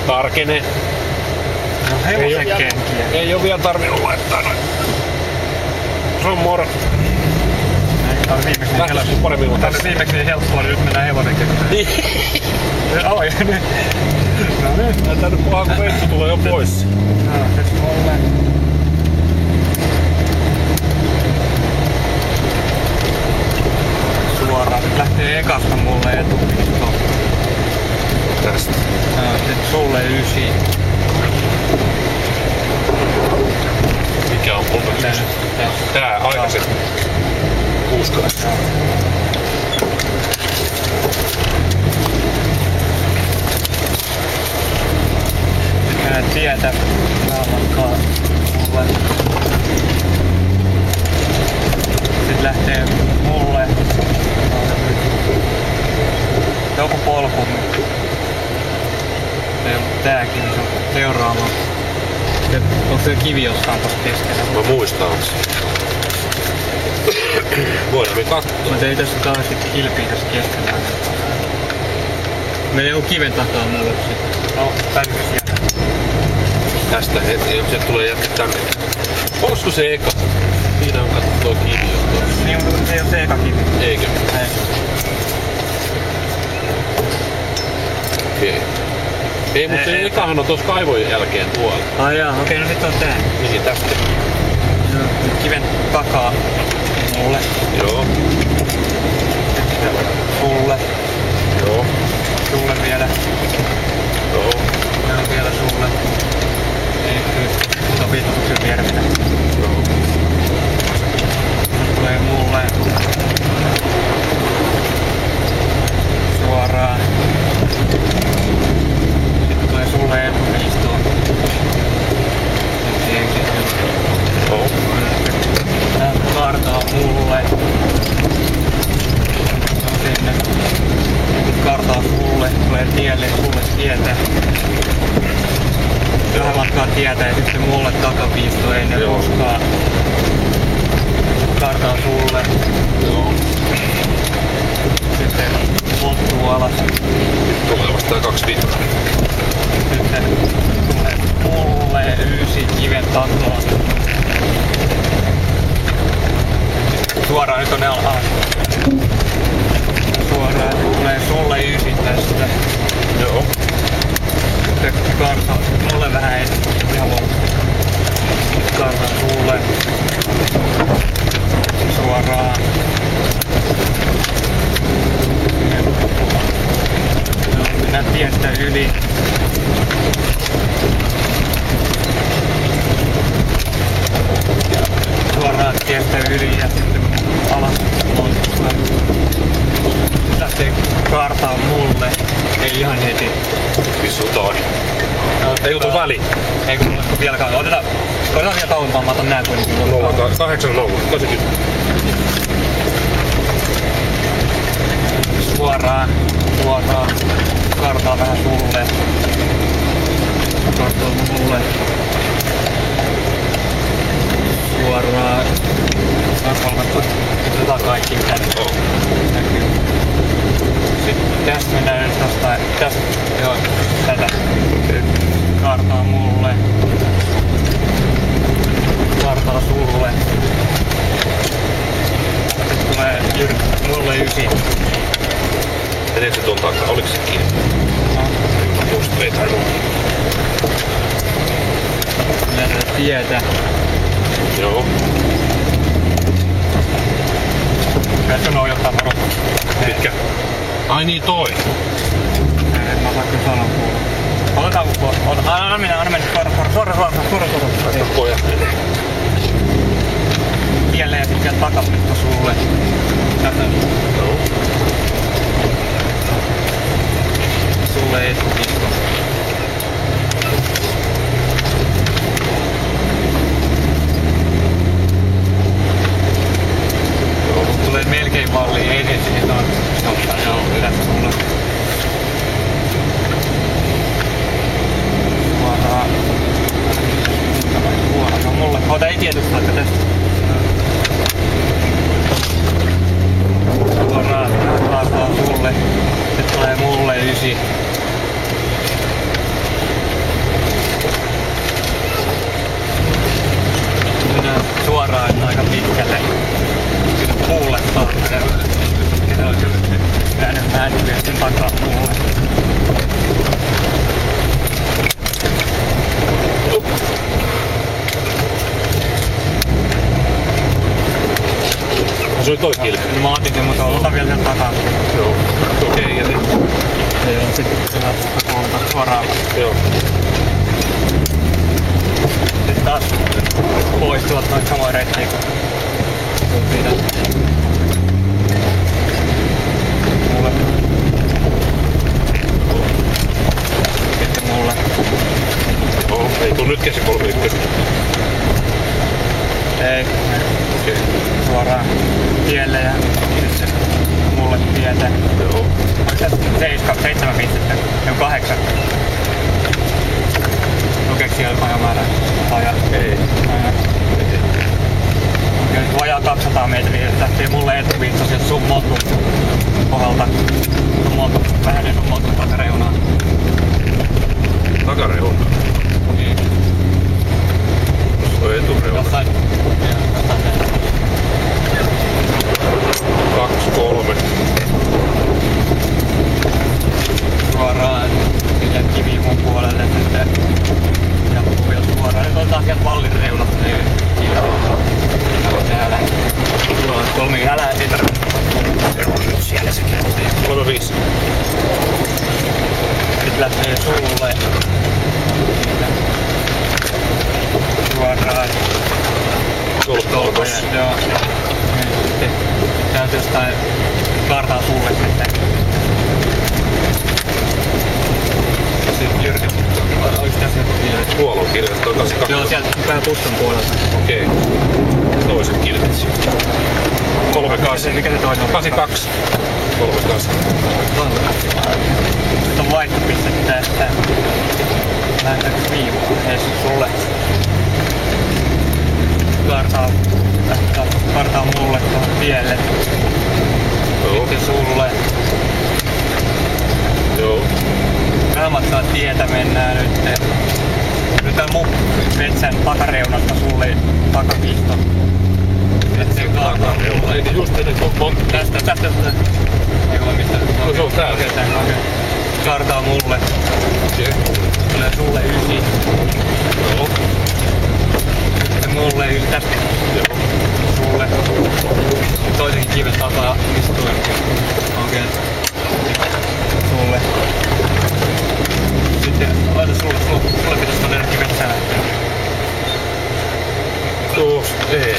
Tarkene. No hevosen kenkiä. Ei oo vielä tarvinnut laittaa noin. Se on moro. Tää on viimeksi Lähtäis paremmin kuin tässä. viimeksi helppoa, niin nyt mennään hevosen kenkiä. Oi, nyt. No nyt. Näyttää nyt pahaa, kun veitsi tulee jo pois. No, tässä mulle. Suoraan. Nyt lähtee ekasta mulle etupisto. Tästä. Nyt sulle 9. Mikä on mulle? Tää aikaisemmin. 60. Mä en tiedä. Mä alkaa mulle. Sitten lähtee mulle. Joku polku. Tääkin se on seuraava. Onko se kivi jostain tossa keskellä? Mä muistan sen. Voidaan me katsoa. Mä tein tässä kauheasti kilpiä tässä keskellä. Menee joku kiven takaa mulle sitten. No, täytyykö sieltä? Tästä heti, se tulee jättää tänne. Olisiko se eka? Siinä on katso tuo kivi jo. Niin, mutta se ei oo se eka kivi. Eikö? Ei. Okei. Ei, mutta se ekahan on tuossa kaivon jälkeen tuolla. Ai jaa, okei, no sit on tää. Niin, tästä. Kiven takaa mulle. Joo. Sulle. Joo. Sulle vielä. Joo. Ja vielä sulle. Ei kyllä. Mutta viitotuksen vierminä. Joo. Tulee mulle. Suoraan. Sitten tulee sulle etupistoon. Joo. Tää kartaa mulle. No sinne. Kartaa sulle. Tulee tielle. Sulle tietä. Vähän matkaa tietä ja sitten mulle takapiisto ei ne koskaan. Kartaa sulle. Joo. Sitten pottuu alas. Tulee vastaan 25. Sitten tulee mulle 9 kiven takaa. Suoraan nyt on ne alas. Suoraan tulee sulle 9 tästä. Joo. Sitten kartaa mulle vähän ihan lopuksi. Kartaa sulle. Suoraan. Mennään tiestä yli. Suoraan tiestä yli ja sitten alas lopuksi. Lähtee kartaa mulle. Ei ihan heti. Vissu toi. Ei jutu väliin. Ei kun mulle vieläkään. Otetaan vielä kauempaa, mä otan nää kuitenkin. 8 0, 80. Suoraan. Kartaa vähän sulle. Kartaa mulle. Suoraan. Otetaan kaikki mitä nyt näkyy. Sitten tästä mennään nyt tästä. Joo, tätä. Kartaa mulle. Kartaa sulle. Sitten tulee mulle 9. Meneekö se tuon takaa? Oliko se kiinni? No. Just veit hän Mennään tietä. Joo. Pitäisikö noujottaa varoitus? Mitkä? Ai niin toi. En mä osaa kyllä sanoa kuulua. Otetaan kun anna mennä. Suoraan. Pojat menee. Tielle ja sitten takapista sulle. Tästä. Joo. Sulle etupisto. Tulee melkein malliin, ei heti stoppa, joo, yleensä sulle. Suoraan, no mulle, ota ei tietysti vaikka tästä. Suoraan, laittaa sulle, sitten tulee mulle 9. takaa mulle. Se oli toi kilpi. Mä otin sen, mutta ota vielä sen takaa. Joo. Okei, ja sitten. Joo, sitten tuolta suoraan. Joo. Sitten taas pois tuolta noita samoja reittejä kuin tultiin tästä. Mulle. Sitten mulle. Joo, ei tuu nyt käsi 31. Ei. Okei. Suoraan tielle ja sitten mulle tietä. Joo. 7 pistettä. Joo, 8. Lukeeko siellä paljon määrää? Ei. Okei, vajaa 200 metriä. Lähtee mulle etuviittos ja sun motu kohdalta. Sun motu, vähän sun motu takareunaa. Takareuna. Niin. Tuossa on etureuna. Jossain. Jossain siellä. 2, 3. Suoraan sinne kivimuun puolelle sitten. Jatkuu vielä suoraan. Nyt otetaan sieltä vallin reunasta. Niin täällä. Tuolla on 3 älä ei tarvitse. Se on nyt siellä se käy. 35. Nyt lähtee sulle. Suoraan. Tuolla tossa. Joo. Sitten täältä jostain kartaa sulle sitten. Sitten Jyrki. Olis tässä joku kilvet? Tuolla on kilvet, toi 82. Joo, sieltä pää pustan puolelta. Okei. Toiset kilvet siellä. 38. Mikä se toinen oli? 82. 38. Sitten on vaihtopiste tästä. Lähdetäänkö viivaan? Ei sulle. Kartaa mulle tuohon tielle. Joo. Sitten sulle. Joo. Vähän matkaa tietä mennään nyt. Nyt on mun metsän takareunasta sulle takapisto. Metsän takareunasta. Eli just ennen kuin Tästä. Eikö vai mistä? No se on täällä. Okei. Kartaa mulle. Okei. Tulee sulle 9. Joo. Sitten mulle 9 tästä. Joo. Sulle. Toisenkin kiven takaa istuin. Okei. Sulle. Sitten laita sulle pitäis tonne kivet lähteä. Tuossa. Ei.